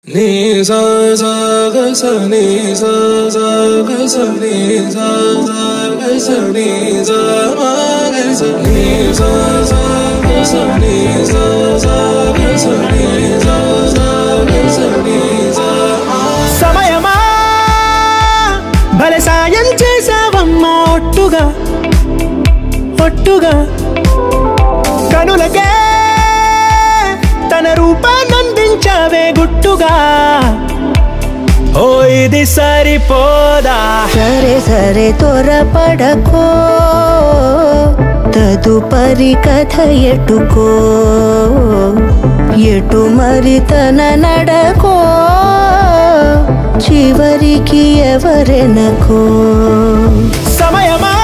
Ni sa sa ga sa ni sa sa ga sa ni sa sa ga sa ni sa ma ga sa ni sa sa ga sa ni sa sa ga sa ni sa sa ga sa ni sa సమయమా భలే సాయం చేసావమ్మా ఒట్టుగా ఒట్టుగా కనులకే తన రూపాన్నందించావే గుట్టుగా ఓ ఇది సరిపోదా సరే సరే త్వరపడకో తదుపరి కథ ఎటుకో ఎటు మరి తన నడకో చివరికి ఎవరెనకో సమయమా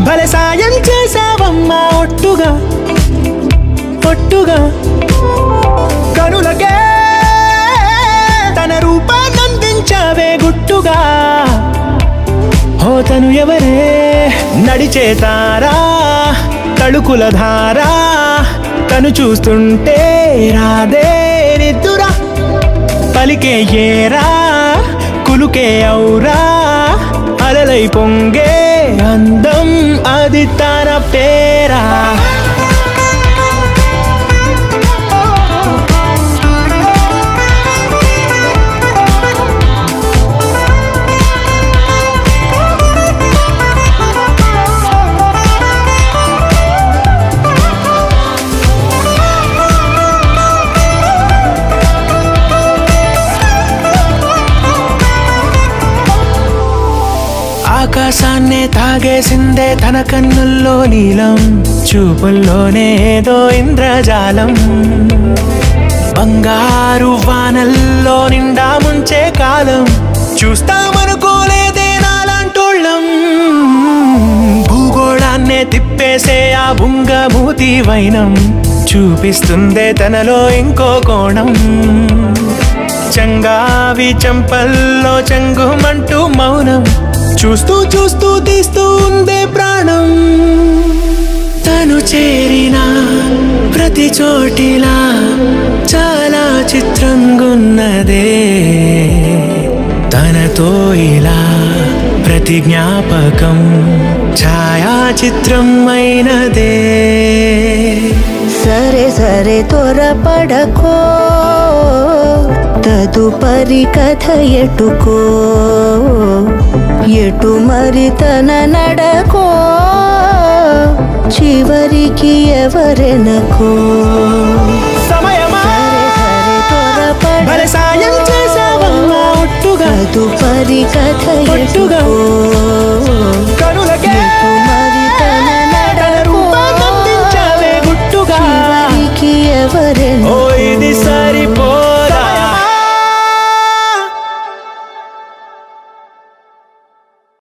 భలే సాయం చేసావమ్మా ఒట్టుగా ఒట్టుగా కనులకే తన రూపాన్నందించావే గుట్టుగా ఓ తను ఎవరే నడిచే తారా తళుకుల ధారా తను చూస్తుంటే రాదే నిద్దురా పలికే ఏరా కులుకే ఔరా అలలై పొంగే అందం అది తన పేరా ఆకాశాన్నే తాగేసిందే తన కన్నుల్లో నీలం చూపుల్లోనే ఏదో ఇంద్రజాలం బంగారు వానల్లో నిండా ముంచే కాలం చూస్తామనుకోలేదే నాలాంటోళ్ళం భూగోళాన్నే తిప్పేసే ఆ బుంగమూతి వైనం చూపిస్తుందే తనలో ఇంకో కోణం చంగావి చంపల్లో చంగుమంటూ మౌనం చూస్తూ చూస్తూ తీస్తూ ఉందే ప్రాణం తను చేరిన ప్రతి చోటిలా చాలా చిత్రంగున్నదే తనతో ఇలా ప్రతి జ్ఞాపకం ఛాయాచిత్రం అయినదే సరే సరే త్వరపడకో తదుపరి కథ ఎటుకో ఎటు మరి తన నడకో చివరికి ఎవరెనకో సమయమా భలే సాయం చేసావమ్మా ఒట్టుగా తదుపరి కథ ఎటుకో